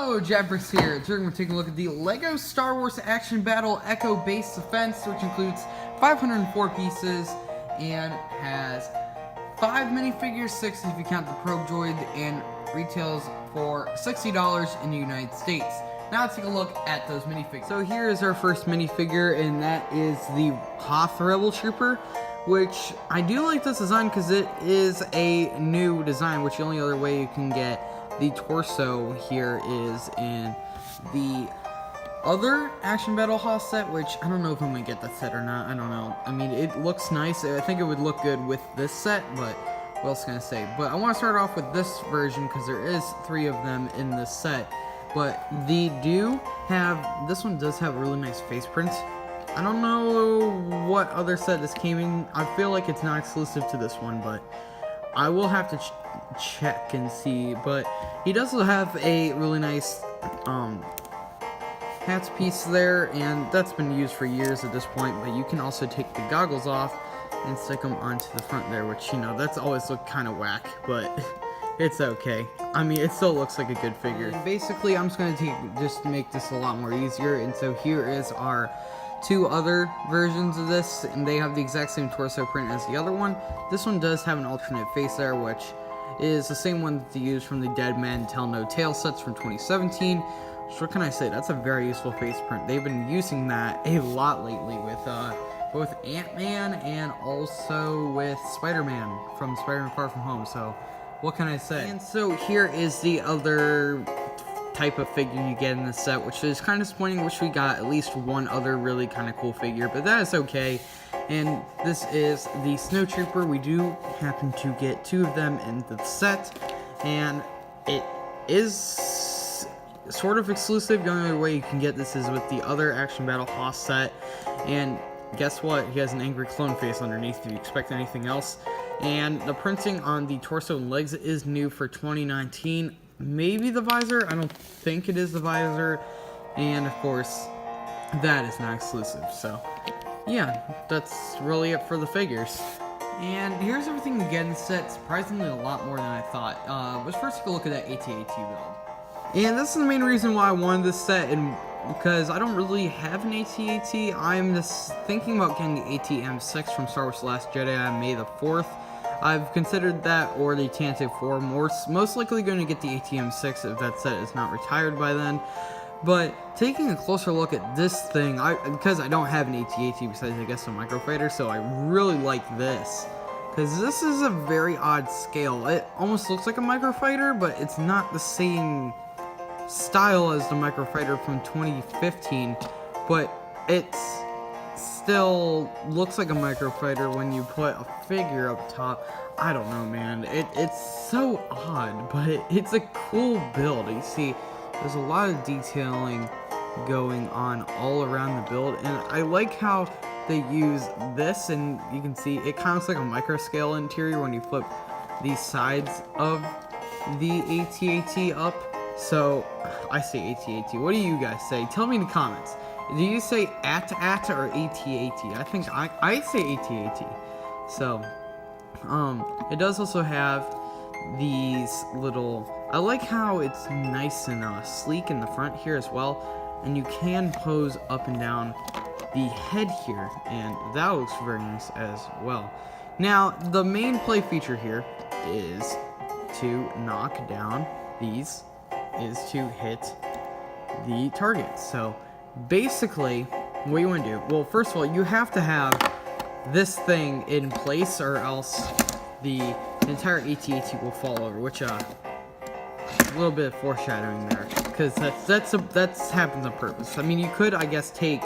Hello, Jabbers here. Today we're going to take a look at the LEGO Star Wars Action Battle Echo Base Defense, which includes 504 pieces and has 5 minifigures, 6 if you count the probe droid, and retails for $60 in the United States. Now let's take a look at those minifigures. So here is our first minifigure, and that is the Hoth Rebel Trooper, which I do like this design because it is a new design, which the only other way you can get the torso here is in the other Action Battle Hoth set, which I don't know if I'm going to get that set or not. I don't know. I mean, it looks nice. I think it would look good with this set, but what else can I say? But I want to start off with this version because there is 3 of them in this set. But this one does have a really nice face print. I don't know what other set this came in. I feel like it's not exclusive to this one, but I will have to check and see. But he does have a really nice hats piece there, and that's been used for years at this point. But you can also take the goggles off and stick them onto the front there, which, you know, that's always looked kind of whack, but it's okay. I mean, it still looks like a good figure. And basically, I'm just going to make this a lot more easier, and so here is our 2 other versions of this, and they have the exact same torso print as the other one. This one does have an alternate face there, which is the same one that they used from the Dead Man Tell No Tale sets from 2017. So what can I say? That's a very useful face print. They've been using that a lot lately with both Ant-Man and also with Spider-Man from Spider-Man Far From Home. So what can I say? And so here is the other type of figure you get in this set, which is kind of disappointing. Wish we got at least one other really kind of cool figure, but that is okay. And this is the Snow Trooper. We do happen to get 2 of them in the set, and it is sort of exclusive. The only other way you can get this is with the other Action Battle Hoth set, and guess what? He has an angry clone face underneath. Do you expect anything else? And the printing on the torso and legs is new for 2019. Maybe the visor. I don't think it is the visor. And of course, that is not exclusive. So yeah, that's really it for the figures. And here's everything you get in the set. Surprisingly, a lot more than I thought. Let's first take a look at that AT-AT build. And this is the main reason why I wanted this set, and because I don't really have an AT-AT. I'm just thinking about getting the AT-M6 from Star Wars The Last Jedi on May the 4th. I've considered that, or the Tantive 4. Most likely going to get the AT-M6 if that set is not retired by then. But taking a closer look at this thing, because I don't have an AT-AT besides, I guess, a microfighter, so I really like this. Because this is a very odd scale. It almost looks like a microfighter, but it's not the same style as the microfighter from 2015. But it's still looks like a microfighter when you put a figure up top. I don't know, man. It's so odd, but it's a cool build. You see, there's a lot of detailing going on all around the build, and I like how they use this, and you can see it kind of looks like a micro scale interior when you flip these sides of the AT-AT up. So I say AT-AT. What do you guys say? Tell me in the comments. Do you say AT-AT or AT-AT? I think I say AT-AT. So, it does also have these little, I like how it's nice and sleek in the front here as well, and you can pose up and down the head here, and that looks very nice as well. Now, the main play feature here is to knock down these, is to hit the target. So basically, what you want to do, well, first of all, you have to have this thing in place, or else the entire AT-AT will fall over, which a little bit of foreshadowing there, because that's happens on purpose. I mean, you could, I guess, take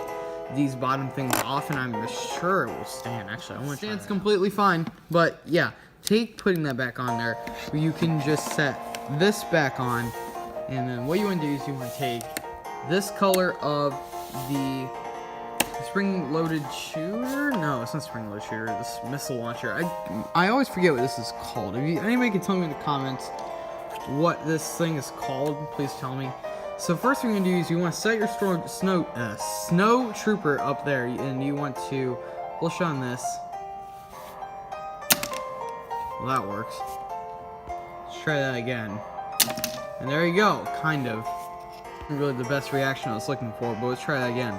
these bottom things off, and I'm sure it will stand. Actually, I want to try. Stands completely fine, but yeah, putting that back on there. You can just set this back on, and then what you want to do is you want to take this color of the spring-loaded shooter? No, it's not spring-loaded shooter. This missile launcher. I always forget what this is called. If anybody can tell me in the comments what this thing is called, please tell me. So first thing you're going to do is you want to set your snow trooper up there, and you want to push on this. Well, that works. Let's try that again. And there you go, kind of. really the best reaction I was looking for, but let's try that again.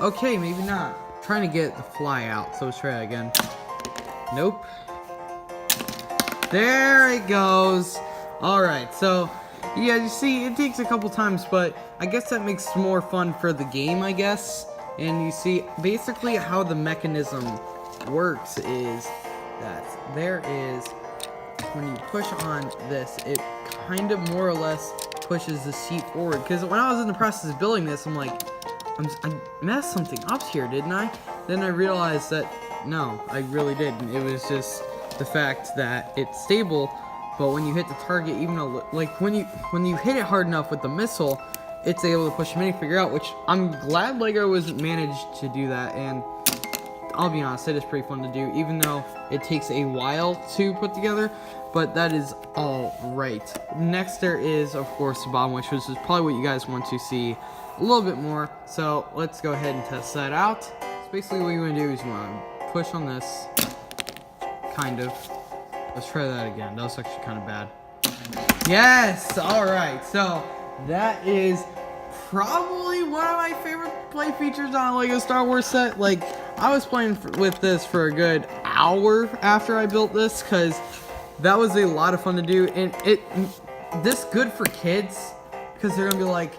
Okay, maybe not. I'm trying to get the fly out, so let's try that again. Nope. There it goes. Alright, so yeah, you see, it takes a couple times, but I guess that makes more fun for the game, I guess. And you see, basically how the mechanism works is that there is, when you push on this, it kind of more or less pushes the seat forward. Because when I was in the process of building this, I'm like, I messed something up here, didn't I? Then I realized that, no, I really didn't. It was just the fact that it's stable, but when you hit the target, even though, like, when you hit it hard enough with the missile, it's able to push the minifigure out, which I'm glad LEGO was managed to do that, and I'll be honest, it is pretty fun to do, even though it takes a while to put together, but that is all right. Next there is, of course, the bottom, which is probably what you guys want to see a little bit more, so let's go ahead and test that out. So basically what you want to do is you want to push on this, kind of. Let's try that again. That was actually kind of bad. Yes! Alright, so that is probably one of my favorite play features on a LEGO Star Wars set. Like, I was playing with this for a good hour after I built this, because that was a lot of fun to do. And this good for kids, because they're going to be like,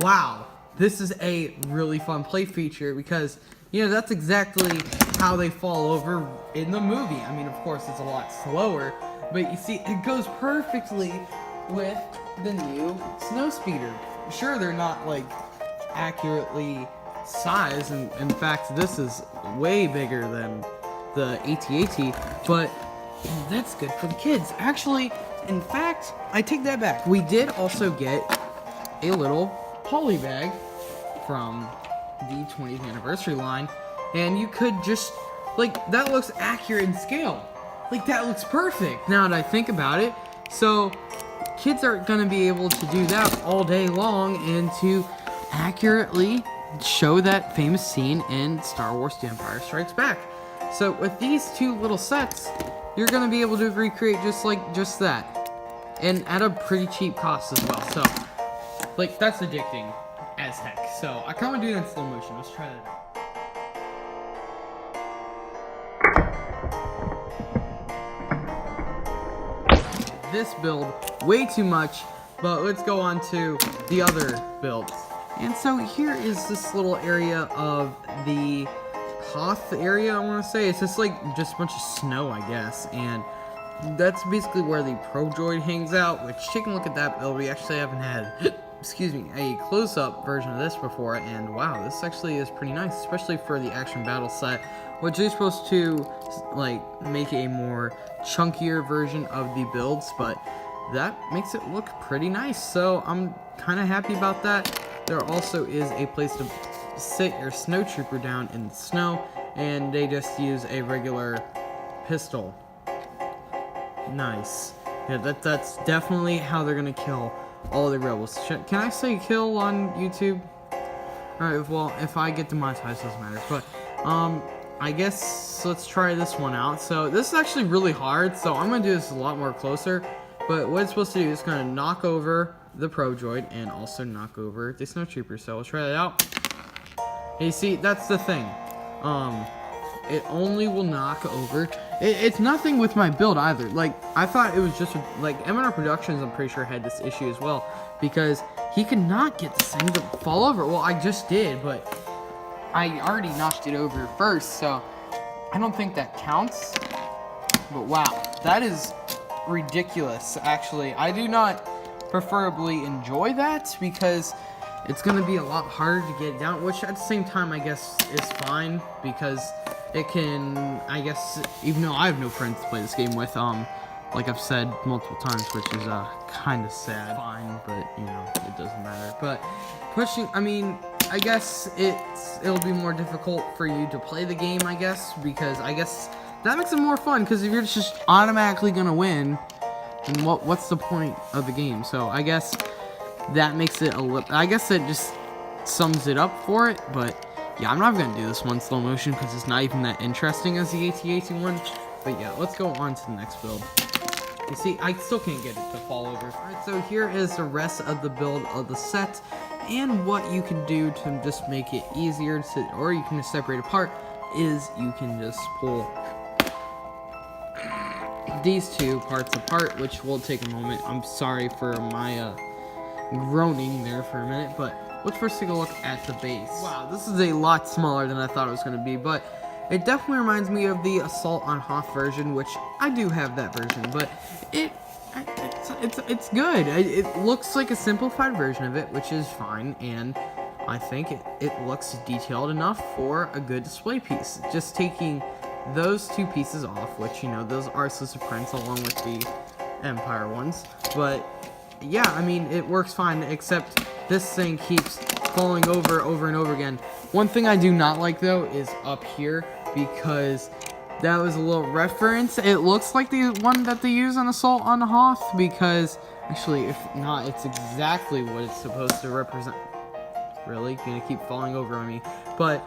wow, this is a really fun play feature, because, you know, that's exactly how they fall over in the movie. I mean, of course, it's a lot slower, but you see, it goes perfectly with the new Snowspeeder. Sure, they're not, like, accurately sized, and in fact, this is way bigger than the AT-AT, but that's good for the kids. Actually, in fact, I take that back. We did also get a little poly bag from the 20th anniversary line, and you could just, like, that looks accurate in scale. Like, that looks perfect now that I think about it. So kids are gonna be able to do that all day long and to accurately show that famous scene in Star Wars The Empire Strikes Back. So with these two little sets, you're gonna be able to recreate just that, and at a pretty cheap cost as well. So, like, that's addicting as heck. So I kind of do it in slow motion. Let's try that out. This build way too much, but let's go on to the other builds. And so here is this little area of the Hoth area, I want to say. It's just like just a bunch of snow, I guess, and that's basically where the Pro Droid hangs out, which, taking a look at that build, we actually haven't had excuse me, a close-up version of this before, and wow, this actually is pretty nice, especially for the action battle set, which is supposed to, like, make a more chunkier version of the builds, but that makes it look pretty nice, so I'm kind of happy about that. There also is a place to sit your snow trooper down in the snow, and they just use a regular pistol. Nice. Yeah, that's definitely how they're gonna kill all the rebels. Can I say kill on YouTube? Alright, well, if I get demonetized, doesn't matter. But, I guess let's try this one out. So, this is actually really hard, so I'm gonna do this a lot more closer. But what it's supposed to do is gonna knock over the Pro Droid and also knock over the Snow Trooper. So, we'll try that out. And you see, that's the thing. It only will knock over. It's nothing with my build either. Like, I thought it was just, like, M&R Productions, I'm pretty sure, had this issue as well, because he could not get this thing to fall over. Well, I just did, but I already knocked it over first, so I don't think that counts. But wow, that is ridiculous, actually. I do not preferably enjoy that, because it's going to be a lot harder to get down, which at the same time, I guess, is fine, because it can, I guess, even though I have no friends to play this game with, like I've said multiple times, which is, kind of sad. Fine, but, you know, it doesn't matter. But pushing, I mean, I guess it'll be more difficult for you to play the game, I guess, because I guess that makes it more fun, because if you're just automatically gonna win, then what's the point of the game? So I guess that makes it I guess it just sums it up for it, but yeah, I'm not going to do this one slow motion because it's not even that interesting as the AT-AT one. But yeah, let's go on to the next build. You see, I still can't get it to fall over. Alright, so here is the rest of the build of the set, and what you can do to just make it easier to, or you can just separate apart, is you can just pull these two parts apart, which will take a moment. I'm sorry for my groaning there for a minute, but let's first take a look at the base. Wow, this is a lot smaller than I thought it was going to be, but it definitely reminds me of the Assault on Hoth version, which I do have that version, but it's good. It looks like a simplified version of it, which is fine, and I think it looks detailed enough for a good display piece. Just taking those two pieces off, which, you know, those are exclusive prints along with the Empire ones, but yeah, I mean, it works fine, except this thing keeps falling over and over again. One thing I do not like, though, is up here, because that was a little reference. It looks like the one that they use on Assault on Hoth, because, actually, if not, it's exactly what it's supposed to represent. Really? Gonna keep falling over on me. But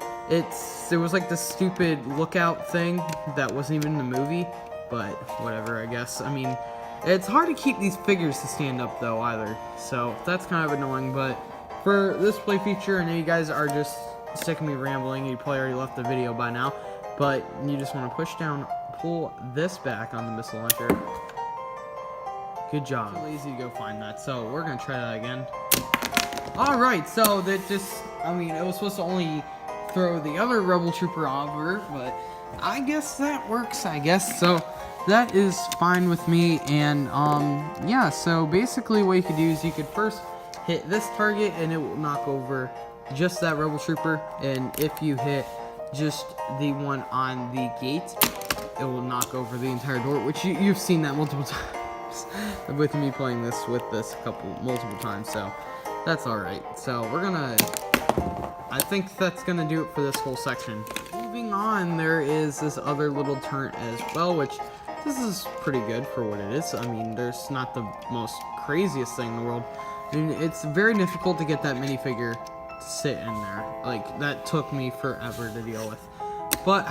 there was like this stupid lookout thing that wasn't even in the movie, but whatever, I guess. I mean, it's hard to keep these figures to stand up, though, either, so that's kind of annoying. But for this play feature, I know you guys are just sick of me rambling. You probably already left the video by now, but you just want to push down, pull this back on the missile launcher. Good job. I'm lazy to go find that, so we're gonna try that again. Alright, so that just, I mean, it was supposed to only throw the other Rebel Trooper over, but I guess that works, I guess. So that is fine with me, and yeah, so basically what you could do is you could first hit this target and it will knock over just that Rebel Trooper, and if you hit just the one on the gate, it will knock over the entire door, which you've seen that multiple times with me playing this with this multiple times, so that's alright. So we're gonna, I think that's gonna do it for this whole section. Moving on, there is this other little turret as well, which this is pretty good for what it is. I mean, there's not the most craziest thing in the world. I mean, it's very difficult to get that minifigure to sit in there. Like, that took me forever to deal with. But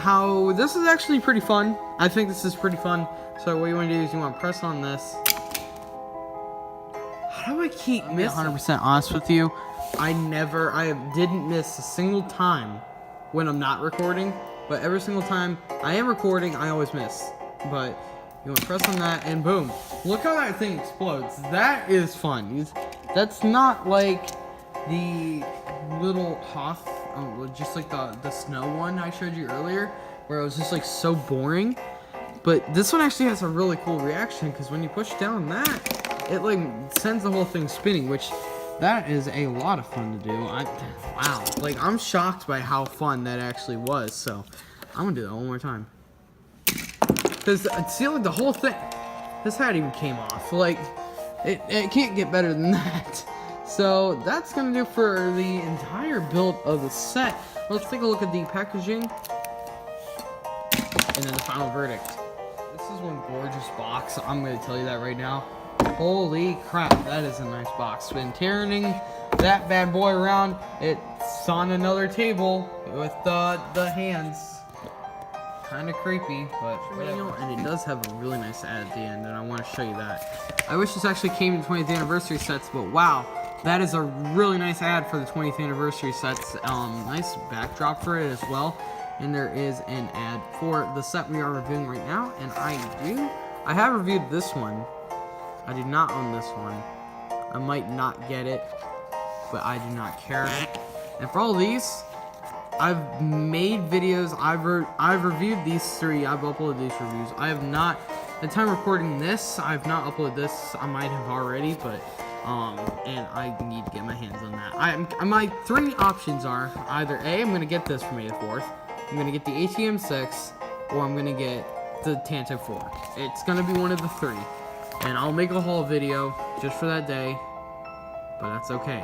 this is actually pretty fun. I think this is pretty fun. So what you want to do is you want to press on this. How do I keep missing? 100% honest with you, I didn't miss a single time when I'm not recording, but every single time I am recording, I always miss. But you want to press on that, and boom. Look how that thing explodes. That is fun. That's not like the little Hoth, just like the snow one I showed you earlier, where it was just like so boring. But this one actually has a really cool reaction, because when you push down that, it like sends the whole thing spinning, which that is a lot of fun to do. Wow, like I'm shocked by how fun that actually was. So I'm gonna do that one more time. Because see, like the whole thing, this hat even came off. Like it can't get better than that. So that's gonna do for the entire build of the set. Let's take a look at the packaging and then the final verdict. This is one gorgeous box. I'm gonna tell you that right now. Holy crap, that is a nice box. Been turning that bad boy around. It's on another table with the hands. Kind of creepy, but whatever. And it does have a really nice ad at the end, and I want to show you that. I wish this actually came in 20th anniversary sets, but wow, that is a really nice ad for the 20th anniversary sets. Nice backdrop for it as well. And there is an ad for the set we are reviewing right now, and I have reviewed this one. I do not own this one. I might not get it, but I do not care. And for all these, I've made videos. I've reviewed these three. I've uploaded these reviews. I have not, at the time of recording this, I've not uploaded this. I might have already, but and I need to get my hands on that. My three options are either A, I'm gonna get this for May the 4th. I'm gonna get the ATM 6, or I'm gonna get the Tanto 4. It's gonna be one of the three. And I'll make a haul video just for that day, but that's okay.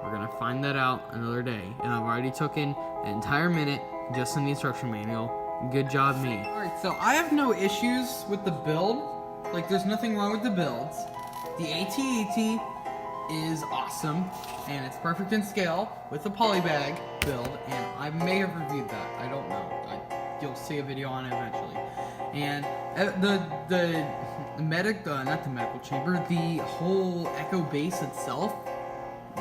We're gonna find that out another day. And I've already taken an entire minute just in the instruction manual. Good job, me. Alright, so I have no issues with the build. Like, there's nothing wrong with the builds. The AT-AT is awesome, and it's perfect in scale with the polybag build, and I may have reviewed that. I don't know. You'll see a video on it eventually. And the not the medical chamber, the whole Echo base itself,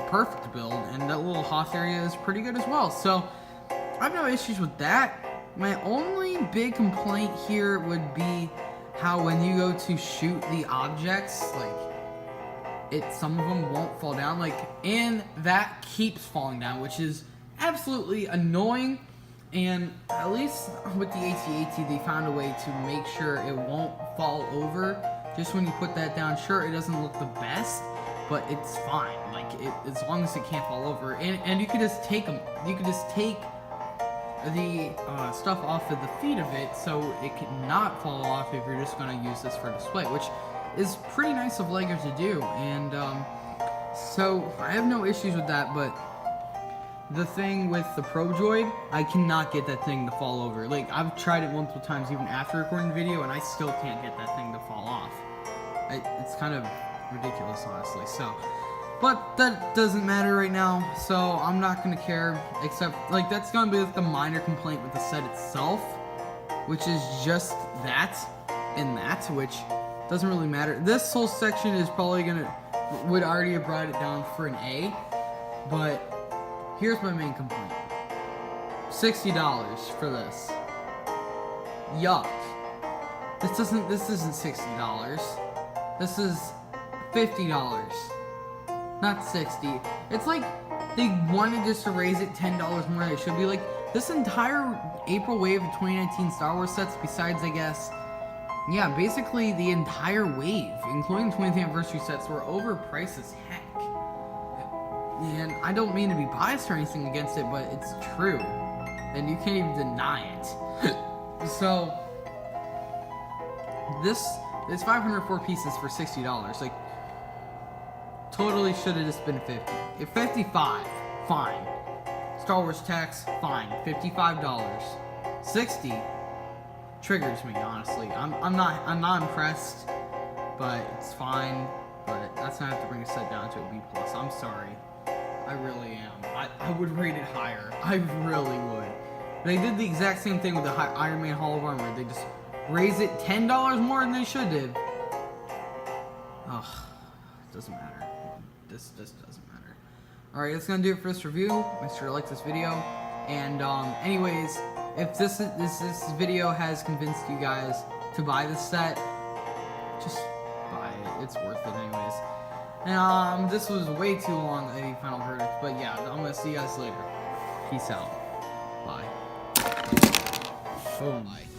perfect build, and that little Hoth area is pretty good as well. So I have no issues with that. My only big complaint here would be how when you go to shoot the objects, like some of them won't fall down, and that keeps falling down, which is absolutely annoying. And at least with the AT-AT, they found a way to make sure it won't fall over. Just when you put that down, sure, it doesn't look the best, but it's fine. As long as it can't fall over, and you could just take them. You could just take the stuff off of the feet of it, so it cannot fall off if you're just going to use this for display, which is pretty nice of LEGO to do. And so I have no issues with that, but the thing with the Pro Droid, I cannot get that thing to fall over. I've tried it multiple times even after recording the video, and I still can't get that thing to fall off. It's kind of ridiculous, honestly. So, but that doesn't matter right now, so I'm not gonna care, except, that's gonna be the minor complaint with the set itself, which is just that, and that, which doesn't really matter. This whole section is probably would already have brought it down for an A, but here's my main complaint. $60 for this. Yuck. This isn't $60. This is $50. Not 60. It's like they wanted just to raise it $10 more than it should be. This entire April wave of 2019 Star Wars sets, besides, I guess, yeah, basically the entire wave, including 20th anniversary sets, were overpriced as heck. And I don't mean to be biased or anything against it, but it's true. And you can't even deny it. So, this 504 pieces for $60. Totally should have just been 50. If 55, fine. Star Wars tax, fine. $55. 60 triggers me, honestly. I'm not impressed, but it's fine. But that's not have to bring a set down to a B+. I'm sorry. I really am. I would rate it higher. I really would. They did the exact same thing with the Iron Man Hall of Armor. They just raised it $10 more than they should have. Ugh. Doesn't matter. This doesn't matter. Alright, that's gonna do it for this review. Make sure to like this video. And anyways, if this video has convinced you guys to buy this set, just buy it. It's worth it anyways. And this was way too long a final verdict, but yeah, I'm gonna see you guys later. Peace out. Bye. Boom. Bye.